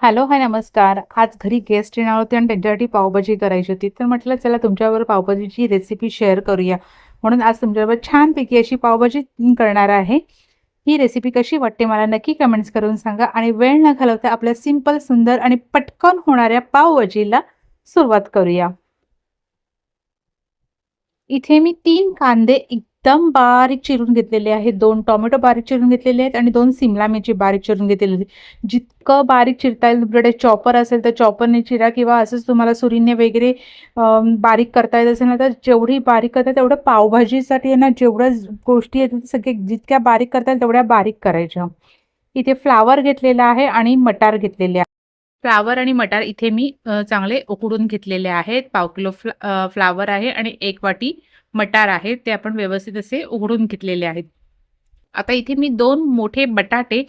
Hello, हाय, नमस्कार. आज घरी गेस्ट येणार होते आणि त्यांच्यासाठी पावभाजी करायची होती. तर म्हटलं चला तुमच्याबरोबर पावभाजीची रेसिपी शेअर करूया. म्हणून आज तुमच्याबरोबर छानपैकी अशी पावभाजी करणार आहे. ही रेसिपी कशी वाटते मला नक्की कमेंट्स करून सांगा आणि वेळ न घालवता आपल्या सिंपल, सुंदर आणि पटकन होणाऱ्या पावभाजीला सुरुवात करूया. इथे मी 3 कांदे एकदम बारीक चिरून घेतलेले आहेत, 2 टोमॅटो बारीक चिरून घेतलेले आहेत आणि 2 सिमला मिरची बारीक चिरून घेतलेली आहे. जितकं बारीक चिरता येईल तुमच्याकडे चॉपर असेल तर चॉपरने चिरा किंवा असंच तुम्हाला सुरीने वगैरे बारीक करता येत असेल ना, तर जेवढी बारीक करता तेवढं पावभाजीसाठी आहे ना, जेवढ्या गोष्टी आहेत सगळे जितक्या बारीक करता येईल तेवढ्या बारीक करायच्या. इथे फ्लावर घेतलेला आहे आणि मटार घेतलेले आहे. फ्लावर आणि मटार इथे मी चांगले उकडून घेतलेले आहेत. पाव किलो फ्लावर आहे आणि 1 वाटी मटार आहे. ते आपण व्यवस्थित असे उकडून घेतलेले आहेत. आता इथे मी 2 मोठे बटाटे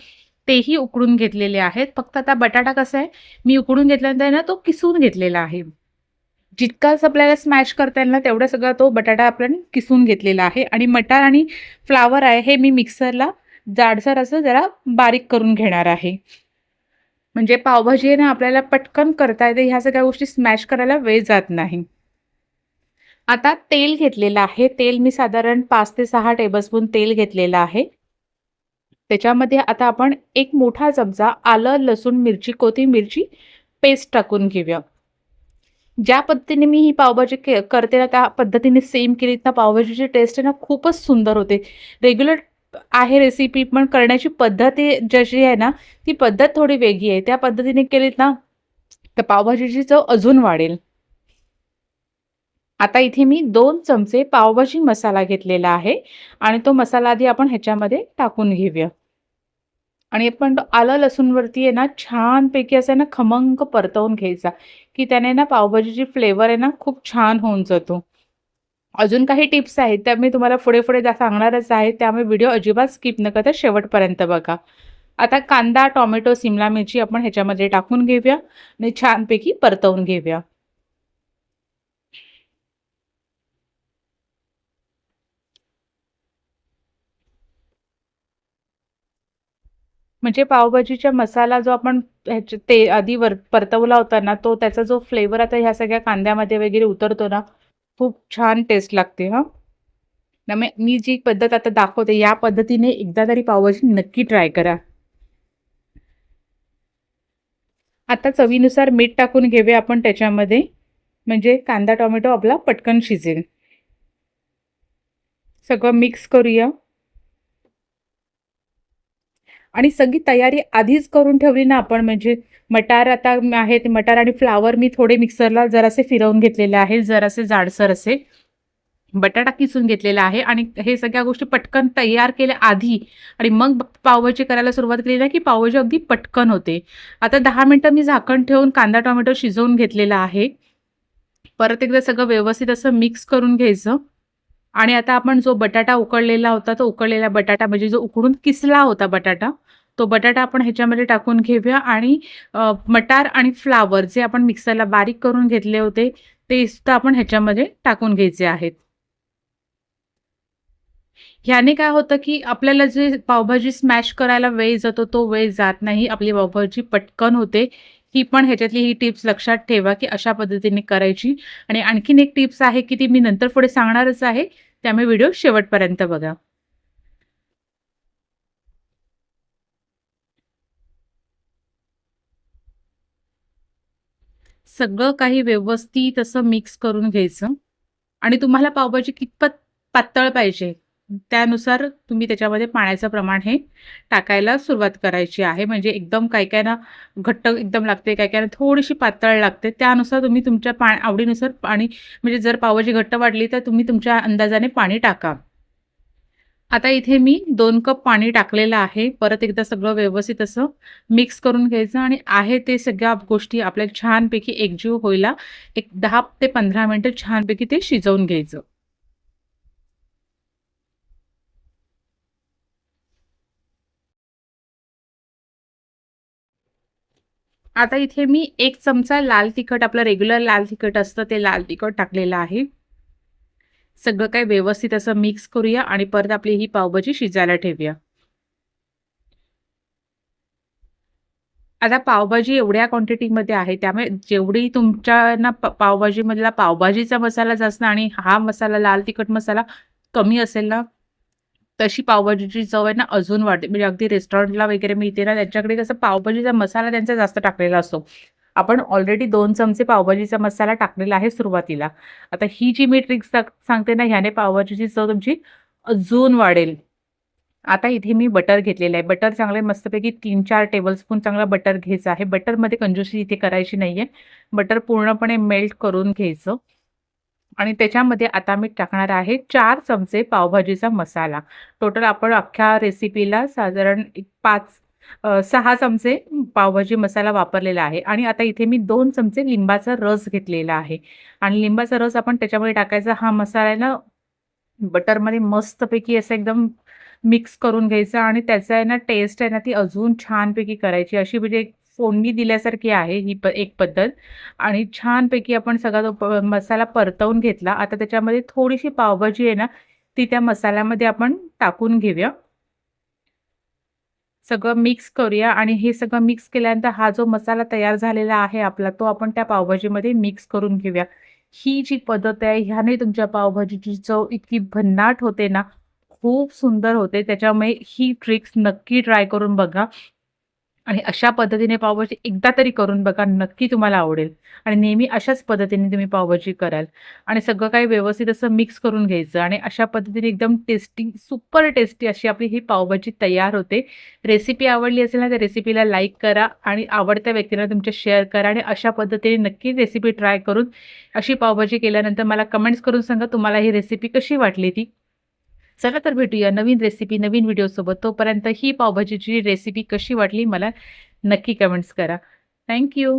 तेही उकडून घेतलेले आहेत. फक्त आता बटाटा कसा आहे, मी उकडून घेतल्यानंतर ना तो किसून घेतलेला आहे. जितकाच आपल्याला स्मॅश करता येईल ना, तेवढा सगळा तो बटाटा आपण किसून घेतलेला आहे आणि मटार आणि फ्लावर आहे हे मी मिक्सरला जाडसर असं जरा बारीक करून घेणार आहे. म्हणजे पावभाजी आहे ना आपल्याला पटकन करता येते. ह्या सगळ्या गोष्टी स्मॅश करायला वेळ जात नाही. आता तेल घेतलेलं आहे. तेल मी साधारण 5 ते 6 टेबलस्पून तेल घेतलेलं आहे. त्याच्यामध्ये आता आपण एक मोठा चमचा आलं, लसूण, मिरची, कोथिंबीरची पेस्ट टाकून घेऊया. ज्या पद्धतीने मी ही पावभाजी करते ना, त्या पद्धतीने सेम केलीत ना, पावभाजीची टेस्ट आहे ना खूपच सुंदर होते. रेग्युलर आहे रेसिपी, पण करण्याची पद्धत जशी आहे ना, ती पद्धत थोडी वेगळी आहे. त्या पद्धतीने केलीत ना, तर पावभाजीची चव अजून वाढेल. आता इथे मी 2 चमचे पावभाजी मसाला घेतलेला आहे आणि तो मसाला आधी आपण ह्याच्यामध्ये टाकून घेऊया. आणि आपण तो आलं लसूणवरती आहे ना, छानपैकी असं ना खमंग परतवून घ्यायचा, की त्याने ना पावभाजीची फ्लेवर आहे ना खूप छान होऊन जातो. अजून काही टिप्स आहेत त्या मी तुम्हाला पुढे-पुढे सांगणारच आहे. त्यामुळे व्हिडिओ अजिबात स्किप न करता शेवटपर्यंत बघा. आता कांदा, टोमॅटो, सिमला मिरची आपण ह्याच्यामध्ये टाकून घेऊया आणि छानपैकी परतवून घेऊया. म्हणजे पावभाजीचा मसाला जो आपण ते आधी परतवला होता ना, तो त्याचा जो फ्लेवर आता ह्या सगळ्या कांद्यामध्ये वगैरे उतरतो ना, खूप छान टेस्ट लागते हां. त्यामुळे मी जी पद्धत आता दाखवते, या पद्धतीने एकदा तरी पावभाजी नक्की ट्राय करा. आता चवीनुसार मीठ टाकून घेऊया आपण त्याच्यामध्ये, म्हणजे कांदा, टोमॅटो आपला पटकन शिजेल. सगळं मिक्स करूया. आणि सगळी तयारी आधीच करून ठेवली ना आपण, म्हणजे मटार आता आहे ते मटार आणि फ्लावर मी थोडे मिक्सरला जरासे फिरवून घेतलेले आहे, जरासे जाडसर असे. बटाटा किसून घेतलेला आहे आणि हे सगळ्या गोष्टी पटकन तयार केल्या आधी आणि मग पावभाजी करायला सुरुवात केली ना, की पावभाजी अगदी पटकन होते. आता 10 मिनिटं मी झाकण ठेवून कांदा, टोमॅटो शिजवून घेतलेला आहे. परत एकदा सगळं व्यवस्थित असं मिक्स करून घ्यायचं आणि आता आपण जो बटाटा उकडलेला होता, तो उकडलेला बटाटा म्हणजे जो उकडून किसला होता बटाटा, तो बटाटा आपण ह्याच्यामध्ये टाकून घेऊया आणि मटार आणि फ्लावर जे आपण मिक्सरला बारीक करून घेतले होते, ते सुद्धा आपण ह्याच्यामध्ये टाकून घ्यायचे आहेत. ह्याने काय होतं, की आपल्याला जे पावभाजी स्मॅश करायला वेळ जातो, तो वेळ जात नाही. आपली पावभाजी पटकन होते. ही पण ह्याच्यातली ही टिप्स लक्षात ठेवा, की अशा पद्धतीने करायची. आणि आणखीन एक टिप्स आहे, की ती मी नंतर पुढे सांगणारच आहे. त्यामुळे व्हिडिओ शेवटपर्यंत बघा. सगळं काही व्यवस्थित असं मिक्स करून घ्यायचं आणि तुम्हाला पावभाजी कितपत पातळ पाहिजे, त्यानुसार तुम्ही त्याच्यामध्ये पाण्याचं प्रमाण हे टाकायला सुरुवात करायची आहे. म्हणजे एकदम काही-काहींना घट्ट एकदम लागते, काही-काहींना थोडीशी पातळ लागते. त्यानुसार तुम्ही तुमच्या आवडीनुसार पाणी, म्हणजे जर पावभाजी घट्ट वाटली, तर तुम्ही तुमच्या अंदाजाने पाणी टाका. आता इथे मी 2 कप पाणी टाकलेलं आहे. परत एकदा सगळं व्यवस्थित असं मिक्स करून घ्यायचं आणि आहे ते सगळ्या गोष्टी आपल्याला छानपैकी एकजीव व्हायला एक 10 ते 15 मिनिटं छानपैकी ते शिजवून घ्यायचं. आता इथे मी 1 चमचा लाल तिखट, आपलं रेग्युलर लाल तिखट असतं ते लाल तिखट टाकलेलं आहे. सगळं काही व्यवस्थित असं मिक्स करूया आणि परत आपली ही पावभाजी शिजायला ठेवूया. आता पावभाजी एवढ्या क्वांटिटीमध्ये आहे, त्यामुळे जेवढी तुमच्या ना पावभाजीमधला पावभाजीचा मसाला जास्त आणि हा मसाला लाल तिखट मसाला कमी असेल ना, तशी पावभाजीची चव आहे ना अजून वाढते. म्हणजे अगदी रेस्टॉरंटला वगैरे मिळते ना, त्यांच्याकडे कसं पावभाजीचा मसाला त्यांचा जास्त टाकलेला असतो. आपण ऑलरेडी 2 चमचे पावभाजीचा मसाला टाकलेला आहे सुरुवातीला. आता ही जी मी ट्रिक सांगते ना, ह्याने पावभाजीची चव तुमची अजून वाढेल. आता इथे मी बटर घेतलेलं आहे. बटर चांगले मस्तपैकी 3-4 टेबलस्पून चांगला बटर घ्यायचा आहे. बटरमध्ये कंजूसी इथे करायची नाहीये. बटर पूर्णपणे मेल्ट करून घ्यायचं आणि त्याच्यामध्ये आता मी टाकणार आहे 4 चमचे पावभाजीचा मसाला. टोटल आपण अख्ख्या रेसिपीला साधारण एक 6 चमचे पावभाजी मसाला वापरलेला आहे आणि आता इथे मी 2 चमचे लिंबाचा रस घेतलेला आहे आणि लिंबाचा रस आपण त्याच्यामध्ये टाकायचा. हा मसाला आहे ना बटरमध्ये मस्तपैकी असं एकदम मिक्स करून घ्यायचं आणि त्याचा आहे ना टेस्ट आहे ना ती अजून छानपैकी करायची. अशी म्हणजे एक फोडणी दिल्यासारखी आहे ही एक पद्धत आणि छानपैकी आपण सगळा तो मसाला परतवून घेतला. आता त्याच्यामध्ये थोडीशी पावभाजी आहे ना, ती त्या मसाल्यामध्ये आपण टाकून घेऊया. सगळं मिक्स करूया आणि हे सगळं मिक्स केल्यानंतर हा जो मसाला तयार झालेला आहे आपला, तो आपण त्या पावभाजीमध्ये मिक्स करून घेऊया. ही जी पद्धत आहे, ह्याने तुमच्या पावभाजीची चव इतकी भन्नाट होते ना, खूप सुंदर होते. त्याच्यामुळे ही ट्रिक्स नक्की ट्राय करून बघा. आणि अशा पद्धतीने पावभाजी एकदा तरी करून बघा. नक्की तुम्हाला आवडेल आणि नेहमी अशाच पद्धतीने तुम्ही पावभाजी कराल आणि सगळं काही व्यवस्थित असं मिक्स करून घ्यायचं आणि अशा पद्धतीने एकदम टेस्टी, सुपर टेस्टी अशी आपली ही पावभाजी तयार होते. रेसिपी आवडली असेल ना, तर रेसिपीला लाईक करा आणि आवडत्या व्यक्तीला तुमच्या शेअर करा आणि अशा पद्धतीने नक्की रेसिपी ट्राय करून अशी पावभाजी केल्यानंतर मला कमेंट्स करून सांगा तुम्हाला ही रेसिपी कशी वाटली ती. चला तर भेटूया नवीन रेसिपी, नवीन व्हिडिओसोबत. तोपर्यंत ही पावभाजीची रेसिपी कशी वाटली मला नक्की कमेंट्स करा. Thank you.